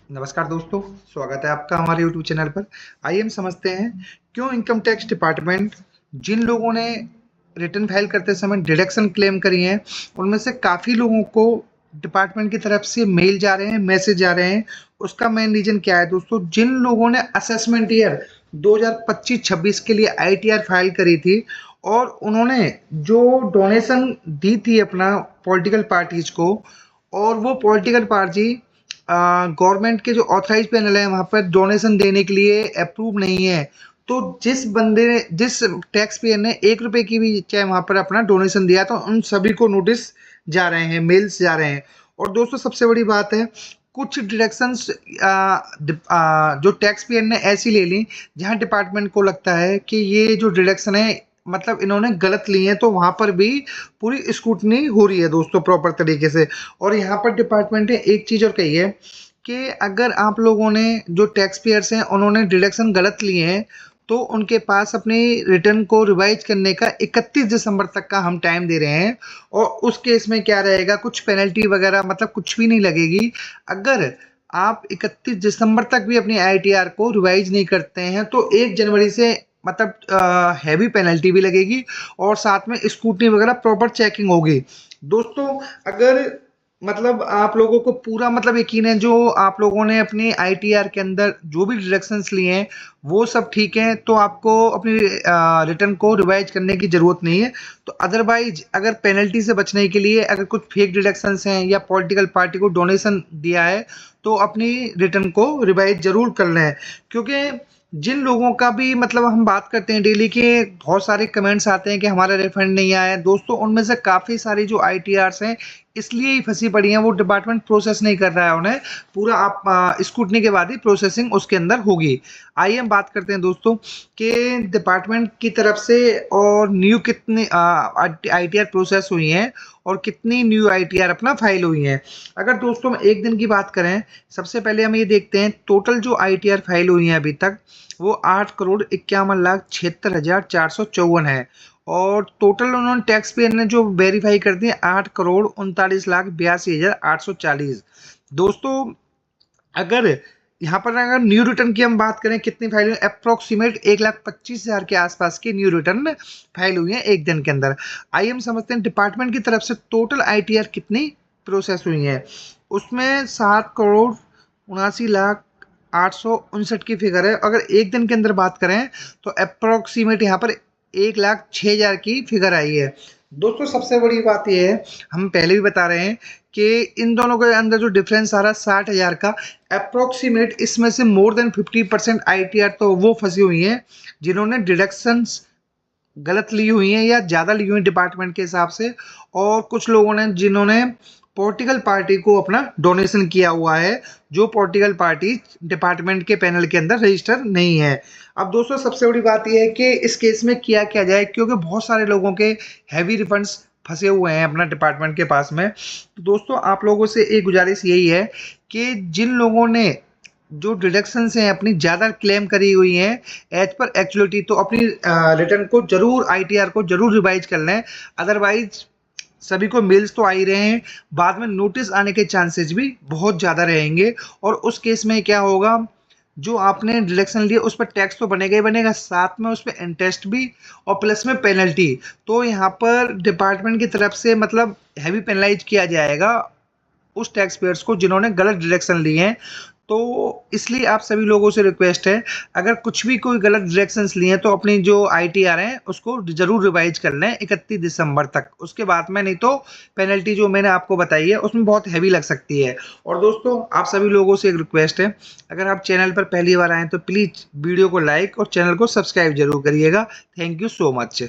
नमस्कार दोस्तों, स्वागत है आपका हमारे यूट्यूब चैनल पर। आइए हम समझते हैं क्यों इनकम टैक्स डिपार्टमेंट जिन लोगों ने रिटर्न फाइल करते समय डिडक्शन क्लेम करी हैं, उनमें से काफ़ी लोगों को डिपार्टमेंट की तरफ से मेल जा रहे हैं, मैसेज जा रहे हैं। उसका मेन रीज़न क्या है दोस्तों? जिन लोगों ने असेसमेंट ईयर 2025-26 के लिए आईटीआर फाइल करी थी और उन्होंने जो डोनेशन दी थी अपना पॉलिटिकल पार्टीज़ को, और वो पॉलिटिकल पार्टी गवर्नमेंट के जो ऑथराइज पैनल है वहाँ पर डोनेशन देने के लिए अप्रूव नहीं है। तो जिस टैक्स पेयर ने 1 रुपए की भी चाहे वहाँ पर अपना डोनेशन दिया, तो उन सभी को नोटिस जा रहे हैं, मेल्स जा रहे हैं। और दोस्तों सबसे बड़ी बात है, कुछ डिडक्शंस जो टैक्स पेयर ने ऐसी ले ली जहाँ डिपार्टमेंट को लगता है कि ये जो डिडक्शन है मतलब इन्होंने गलत ली है, तो वहाँ पर भी पूरी स्क्रूटनी हो रही है दोस्तों प्रॉपर तरीके से। और यहाँ पर डिपार्टमेंट ने एक चीज़ और कही है कि अगर आप लोगों ने जो टैक्स पेयर्स हैं उन्होंने डिडक्शन गलत लिए हैं, तो उनके पास अपनी रिटर्न को रिवाइज करने का 31 दिसंबर तक का हम टाइम दे रहे हैं। और उस केस में क्या रहेगा, कुछ पेनल्टी वगैरह मतलब कुछ भी नहीं लगेगी। अगर आप 31 दिसंबर तक भी अपनी आईटीआर को रिवाइज नहीं करते हैं, तो 1 जनवरी से मतलब हैवी पेनल्टी भी लगेगी और साथ में स्कूटनी वगैरह प्रॉपर चेकिंग होगी। दोस्तों अगर मतलब आप लोगों को पूरा मतलब यकीन है, जो आप लोगों ने अपनी आईटीआर के अंदर जो भी डिडक्शंस लिए हैं वो सब ठीक हैं, तो आपको अपनी रिटर्न को रिवाइज करने की ज़रूरत नहीं है। तो अदरवाइज अगर पेनल्टी से बचने के लिए अगर कुछ फेक डिडक्शंस हैं या पॉलिटिकल पार्टी को डोनेशन दिया है, तो अपनी रिटर्न को रिवाइज ज़रूर कर लें। क्योंकि जिन लोगों का भी मतलब हम बात करते हैं डेली के, बहुत सारे कमेंट्स आते हैं कि हमारा रिफंड नहीं आया है। दोस्तों उनमें से काफ़ी सारी जो आईटीआर्स हैं इसलिए ही फंसी पड़ी हैं, वो डिपार्टमेंट प्रोसेस नहीं कर रहा है उन्हें। पूरा आप स्क्रूटनी के बाद ही प्रोसेसिंग उसके अंदर होगी। आइए हम बात करते हैं दोस्तों कि डिपार्टमेंट की तरफ से और न्यू कितनी आईटीआर प्रोसेस हुई हैं और कितनी न्यू आईटीआर अपना फाइल हुई हैं। अगर दोस्तों हम एक दिन की बात करें, सबसे पहले हम ये देखते हैं टोटल जो आईटीआर फाइल हुई हैं अभी तक, वो 8,51,76,454 है। और टोटल उन्होंने टैक्स पेयर ने जो वेरीफाई कर दिए 8,39,82,840। दोस्तों अगर यहाँ पर अगर न्यू रिटर्न की हम बात करें, कितनी फाइल हुई, अप्रोक्सीमेट 1,25,000 के आसपास की न्यू रिटर्न फाइल हुई है एक दिन के अंदर। आइए हम समझते हैं डिपार्टमेंट की तरफ से टोटल आईटीआर कितनी प्रोसेस हुई है। उसमें 7,79,08,59 की फिगर है। अगर एक दिन के अंदर बात करें तो अप्रोक्सीमेट यहाँ पर 1,06,000 की फिगर आई है। दोस्तों सबसे बड़ी बात यह है, हम पहले भी बता रहे हैं कि इन दोनों के अंदर जो डिफरेंस आ रहा है 60,000 का, अप्रोक्सीमेट इसमें से मोर देन 50% आईटीआर तो वो फंसी हुई हैं जिन्होंने डिडक्शंस गलत ली हुई हैं या ज़्यादा ली हुई डिपार्टमेंट के हिसाब से। और कुछ लोगों ने जिन्होंने पॉलिटिकल पार्टी को अपना डोनेशन किया हुआ है, जो पॉलिटिकल पार्टी डिपार्टमेंट के पैनल के अंदर रजिस्टर नहीं है। अब दोस्तों सबसे बड़ी बात यह है कि इस केस में किया जाए, क्योंकि बहुत सारे लोगों के हैवी रिफंड्स फंसे हुए हैं अपना डिपार्टमेंट के पास में। तो दोस्तों आप लोगों से एक गुजारिश यही है कि जिन लोगों ने जो डिडक्शंस हैं अपनी ज़्यादा क्लेम करी हुई हैं एज पर एक्चुअलिटी, तो अपनी रिटर्न को जरूर आईटीआर को जरूर रिवाइज कर लें। अदरवाइज सभी को मेल्स तो आ ही रहे हैं, बाद में नोटिस आने के चांसेस भी बहुत ज़्यादा रहेंगे। और उस केस में क्या होगा, जो आपने डिडक्शन लिया उस पर टैक्स तो बनेगा ही बनेगा, साथ में उस पर इंटरेस्ट भी और प्लस में पेनल्टी। तो यहाँ पर डिपार्टमेंट की तरफ से मतलब हैवी पेनलाइज किया जाएगा उस टैक्स पेयर्स को जिन्होंने गलत डिडक्शन लिए हैं। तो इसलिए आप सभी लोगों से रिक्वेस्ट है, अगर कुछ भी कोई गलत डिडक्शंस लिए हैं तो अपनी जो आईटीआर हैं उसको जरूर रिवाइज कर लें 31 दिसंबर तक। उसके बाद में नहीं तो पेनल्टी जो मैंने आपको बताई है उसमें बहुत हैवी लग सकती है। और दोस्तों आप सभी लोगों से एक रिक्वेस्ट है, अगर आप चैनल पर पहली बार आएँ तो प्लीज़ वीडियो को लाइक और चैनल को सब्सक्राइब जरूर करिएगा। Thank you so much.